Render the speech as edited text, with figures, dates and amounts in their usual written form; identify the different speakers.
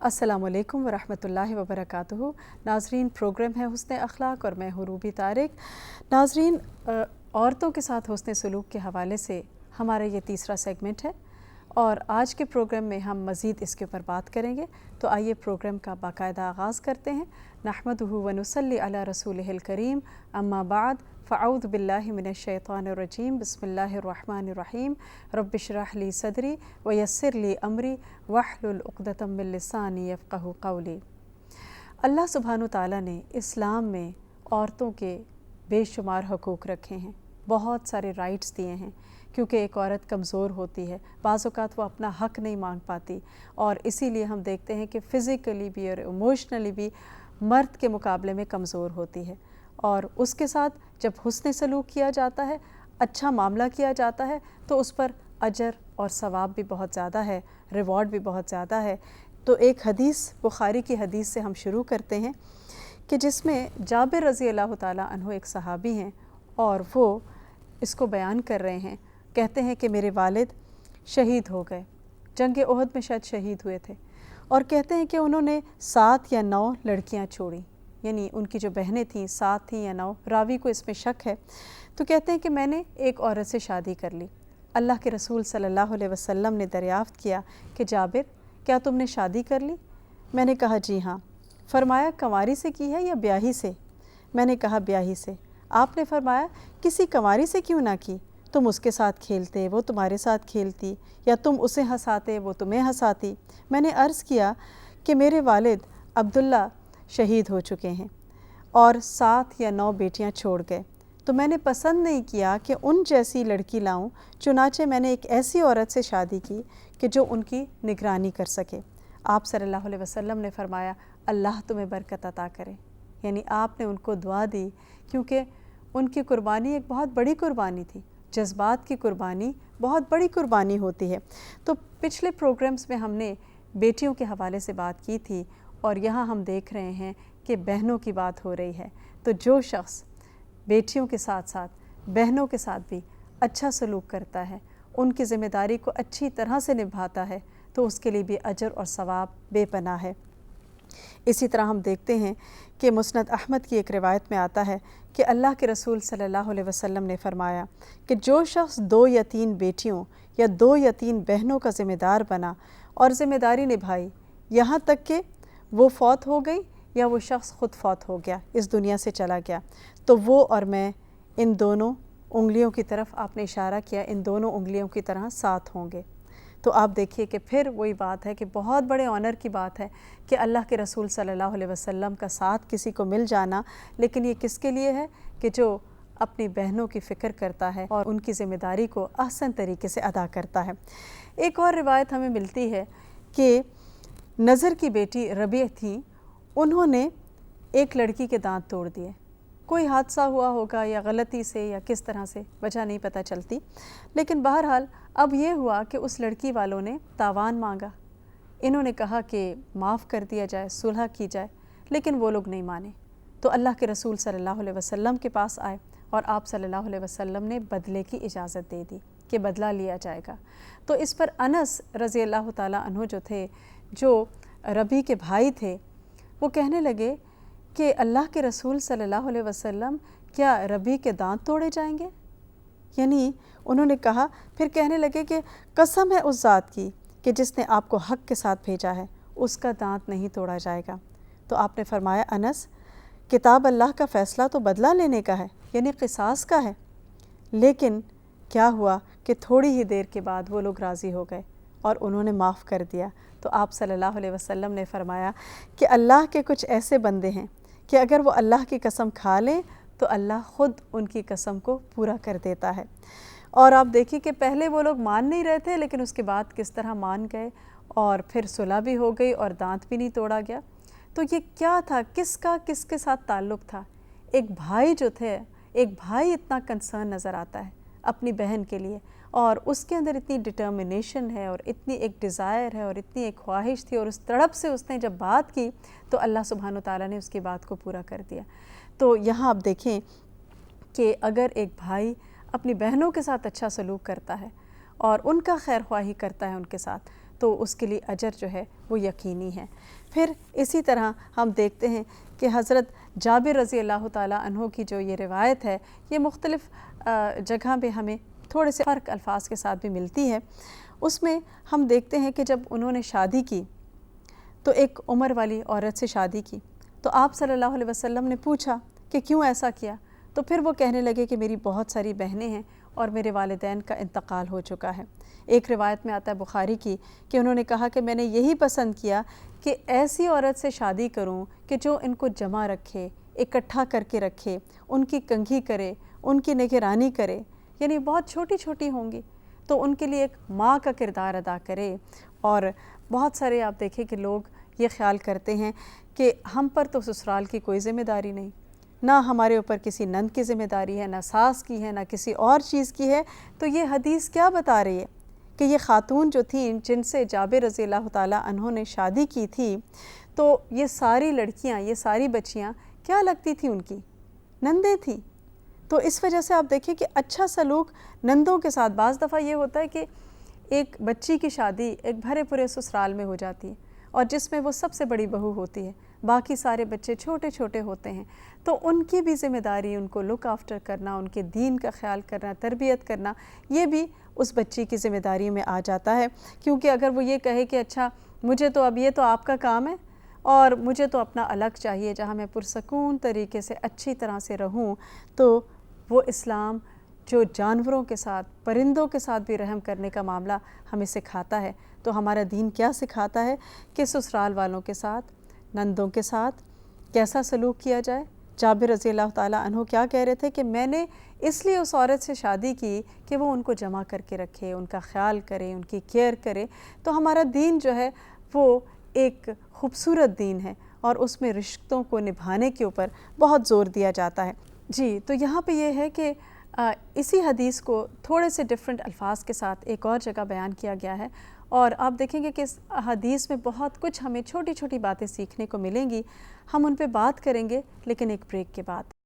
Speaker 1: अस्सलाम वालेकुम वरहमतुल्लाहि वबरकातुहू। नाज़रीन, प्रोग्राम है हुस्न अखलाक और मैं हूँ रूबी तारिक। नाज़रीन, औरतों के साथ हुस्न सलूक के हवाले से हमारा ये तीसरा सेगमेंट है और आज के प्रोग्राम में हम मज़ीद इसके ऊपर बात करेंगे। तो आइए प्रोग्राम का बाकायदा आगाज़ करते हैं। नहमदुहु व नुसल्ली अला रसूलिहिल करीम, अम्मा बाद, फ़अऊज़ु बिल्लाहि मिनश्शैतानिर्रजीम, बिस्मिल्लाहिर्रहमानिर्रहीम, रब्बिश्रह ली सदरी व यस्सिर ली अमरी वहलुल उक़दतम मिन लिसानी यफ़क़हू क़ौली। अल्लाह सुब्हानहू तआला ने इस्लाम में औरतों के बेशुमार हकूक़ रखे हैं, बहुत सारे राइट्स दिए हैं, क्योंकि एक औरत कमज़ोर होती है, बाज़ औक़ात वो अपना हक़ नहीं मांग पाती और इसीलिए हम देखते हैं कि फ़िज़िकली भी और इमोशनली भी मर्द के मुकाबले में कमज़ोर होती है। और उसके साथ जब हुस्न सलूक किया जाता है, अच्छा मामला किया जाता है, तो उस पर अजर और सवाब भी बहुत ज़्यादा है, रिवॉर्ड भी बहुत ज़्यादा है। तो एक हदीस, बुखारी की हदीस से हम शुरू करते हैं कि जिसमें जाबिर रज़ी अल्लाह ताला अन्हु एक सहाबी हैं और वो इसको बयान कर रहे हैं। कहते हैं कि मेरे वालिद शहीद हो गए, जंग ओहद में शायद शहीद हुए थे, और कहते हैं कि उन्होंने 7 या 9 लड़कियां छोड़ी, यानी उनकी जो बहनें थीं 7 थीं या 9, रावी को इसमें शक है। तो कहते हैं कि मैंने एक औरत से शादी कर ली। अल्लाह के रसूल सल्लल्लाहु अलैहि वसल्लम ने दरियाफ़्त किया कि जाबिर, क्या तुमने शादी कर ली? मैंने कहा जी हाँ। फरमाया कंवारी से की है या ब्याही से? मैंने कहा ब्याही से। आपने फरमाया किसी कंवारी से क्यों ना की? तुम उसके साथ खेलते, वो तुम्हारे साथ खेलती, या तुम उसे हंसाते, वो तुम्हें हंसाती। मैंने अर्ज़ किया कि मेरे वालिद अब्दुल्ला शहीद हो चुके हैं और 7 या 9 बेटियां छोड़ गए, तो मैंने पसंद नहीं किया कि उन जैसी लड़की लाऊं, चुनाचे मैंने एक ऐसी औरत से शादी की कि जो उनकी निगरानी कर सके। आप सल्लल्लाहु अलैहि वसल्लम ने फरमाया अल्लाह तुम्हें बरकत अता करे, यानी आपने उनको दुआ दी, क्योंकि उनकी कुर्बानी एक बहुत बड़ी कुर्बानी थी। जज्बात की कुर्बानी बहुत बड़ी कुर्बानी होती है। तो पिछले प्रोग्राम्स में हमने बेटियों के हवाले से बात की थी और यहाँ हम देख रहे हैं कि बहनों की बात हो रही है। तो जो शख्स बेटियों के साथ साथ बहनों के साथ भी अच्छा सलूक करता है, उनकी ज़िम्मेदारी को अच्छी तरह से निभाता है, तो उसके लिए भी अजर और सवाब बेपनाह है। इसी तरह हम देखते हैं कि मुस्नद अहमद की एक रिवायत में आता है कि अल्लाह के रसूल सल्लल्लाहु अलैहि वसल्लम ने फरमाया कि जो शख्स 2 या 3 बेटियों या 2 या 3 बहनों का ज़िम्मेदार बना और ज़िम्मेदारी निभाई, यहाँ तक कि वो फौत हो गई या वो शख्स ख़ुद फौत हो गया, इस दुनिया से चला गया, तो वो और मैं इन दोनों उंगलियों की तरफ, आपने इशारा किया, इन दोनों उंगलियों की तरह साथ होंगे। तो आप देखिए कि फिर वही बात है कि बहुत बड़े ऑनर की बात है कि अल्लाह के रसूल सल्लल्लाहु अलैहि वसल्लम का साथ किसी को मिल जाना, लेकिन ये किसके लिए है? कि जो अपनी बहनों की फ़िक्र करता है और उनकी ज़िम्मेदारी को ahsan तरीके से अदा करता है। एक और रिवायत हमें मिलती है कि नज़र की बेटी रबी थी, उन्होंने एक लड़की के दांत तोड़ दिए। कोई हादसा हुआ होगा या गलती से या किस तरह से, वजह नहीं पता चलती, लेकिन बहरहाल अब ये हुआ कि उस लड़की वालों ने तावान मांगा। इन्होंने कहा कि माफ़ कर दिया जाए, सुलह की जाए, लेकिन वो लोग नहीं माने। तो अल्लाह के रसूल सल्लल्लाहु अलैहि वसल्लम के पास आए और आप सल्लल्लाहु अलैहि वसल्लम ने बदले की इजाज़त दे दी कि बदला लिया जाएगा। तो इस पर अनस रज़ी अल्लाह ताला अन्हु जो थे, जो रबी के भाई थे, वो कहने लगे कि अल्लाह के रसूल सल्लल्लाहु अलैहि वसल्लम, क्या रबी के दांत तोड़े जाएंगे? यानी उन्होंने कहा, फिर कहने लगे कि कसम है उस ज़ात की कि जिसने आपको हक़ के साथ भेजा है, उसका दांत नहीं तोड़ा जाएगा। तो आपने फरमाया अनस, किताब अल्लाह का फ़ैसला तो बदला लेने का है, यानी क़िसास का है। लेकिन क्या हुआ कि थोड़ी ही देर के बाद वो लोग राज़ी हो गए और उन्होंने माफ़ कर दिया। तो आप सल्लल्लाहु अलैहि वसल्लम ने फरमाया कि अल्लाह के कुछ ऐसे बंदे हैं कि अगर वो अल्लाह की कसम खा लें तो अल्लाह ख़ुद उनकी कसम को पूरा कर देता है। और आप देखिए कि पहले वो लोग मान नहीं रहे थे, लेकिन उसके बाद किस तरह मान गए और फिर सुलह भी हो गई और दांत भी नहीं तोड़ा गया। तो ये क्या था, किसका किसके साथ ताल्लुक़ था? एक भाई जो थे, एक भाई इतना कंसर्न नज़र आता है अपनी बहन के लिए, और उसके अंदर इतनी डिटर्मिनेशन है और इतनी एक डिज़ायर है और इतनी एक ख्वाहिश थी, और उस तड़प से उसने जब बात की तो अल्लाह सुब्हानहू तआला ने उसकी बात को पूरा कर दिया। तो यहाँ आप देखें कि अगर एक भाई अपनी बहनों के साथ अच्छा सलूक करता है और उनका खैर ख्वाही करता है उनके साथ, تو اس کے لیے اجر جو ہے وہ یقینی ہے۔ پھر اسی طرح ہم دیکھتے ہیں کہ حضرت جابر رضی اللہ تعالیٰ عنہ کی جو یہ روایت ہے یہ مختلف جگہ پہ ہمیں تھوڑے سے فرق الفاظ کے ساتھ بھی ملتی ہے۔ اس میں ہم دیکھتے ہیں کہ جب انہوں نے شادی کی تو ایک عمر والی عورت سے شادی کی، تو آپ صلی اللہ علیہ وسلم نے پوچھا کہ کیوں ایسا کیا؟ تو پھر وہ کہنے لگے کہ میری بہت ساری بہنیں ہیں اور میرے والدین کا انتقال ہو چکا ہے۔ ایک روایت میں آتا ہے بخاری کی کہ انہوں نے کہا کہ میں نے یہی پسند کیا کہ ایسی عورت سے شادی کروں کہ جو ان کو جمع رکھے، اکٹھا کر کے رکھے، ان کی کنگھی کرے، ان کی نگرانی کرے، یعنی بہت چھوٹی چھوٹی ہوں گی تو ان کے لیے ایک ماں کا کردار ادا کرے۔ اور بہت سارے آپ دیکھیں کہ لوگ یہ خیال کرتے ہیں کہ ہم پر تو سسرال کی کوئی ذمہ داری نہیں، نہ ہمارے اوپر کسی نند کی ذمہ داری ہے، نہ ساس کی ہے، نہ کسی اور چیز کی ہے۔ تو یہ حدیث کیا بتا رہی ہے کہ یہ خاتون جو تھیں جن سے جابر رضی اللہ تعالیٰ عنہ نے شادی کی تھی، تو یہ ساری لڑکیاں، یہ ساری بچیاں کیا لگتی تھیں؟ ان کی نندیں تھیں۔ تو اس وجہ سے آپ دیکھیں کہ اچھا سلوک نندوں کے ساتھ، بعض دفعہ یہ ہوتا ہے کہ ایک بچی کی شادی ایک بھرے پورے سسرال میں ہو جاتی ہے اور جس میں وہ سب سے بڑی بہو ہوتی ہے، باقی سارے بچے چھوٹے چھوٹے ہوتے ہیں، تو ان کی بھی ذمہ داری، ان کو لک آفٹر کرنا، ان کے دین کا خیال کرنا، تربیت کرنا، یہ بھی اس بچی کی ذمہ داری میں آ جاتا ہے۔ کیونکہ اگر وہ یہ کہے کہ اچھا مجھے تو اب یہ تو آپ کا کام ہے اور مجھے تو اپنا الگ چاہیے جہاں میں پرسکون طریقے سے اچھی طرح سے رہوں، تو وہ اسلام جو جانوروں کے ساتھ، پرندوں کے ساتھ بھی رحم کرنے کا معاملہ ہمیں سکھاتا ہے، تو ہمارا دین کیا سکھاتا ہے کہ سسرال والوں کے ساتھ، نندوں کے ساتھ کیسا سلوک کیا جائے۔ جابر رضی اللہ تعالیٰ عنہ کیا کہہ رہے تھے کہ میں نے اس لیے اس عورت سے شادی کی کہ وہ ان کو جمع کر کے رکھے، ان کا خیال کرے، ان کی کیئر کرے۔ تو ہمارا دین جو ہے وہ ایک خوبصورت دین ہے اور اس میں رشتوں کو نبھانے کے اوپر بہت زور دیا جاتا ہے۔ جی، تو یہاں پہ یہ ہے کہ اسی حدیث کو تھوڑے سے ڈیفرنٹ الفاظ کے ساتھ ایک اور جگہ بیان کیا گیا ہے، اور آپ دیکھیں گے کہ اس حدیث میں بہت کچھ ہمیں چھوٹی چھوٹی باتیں سیکھنے کو ملیں گی۔ ہم ان پہ بات کریں گے لیکن ایک بریک کے بعد۔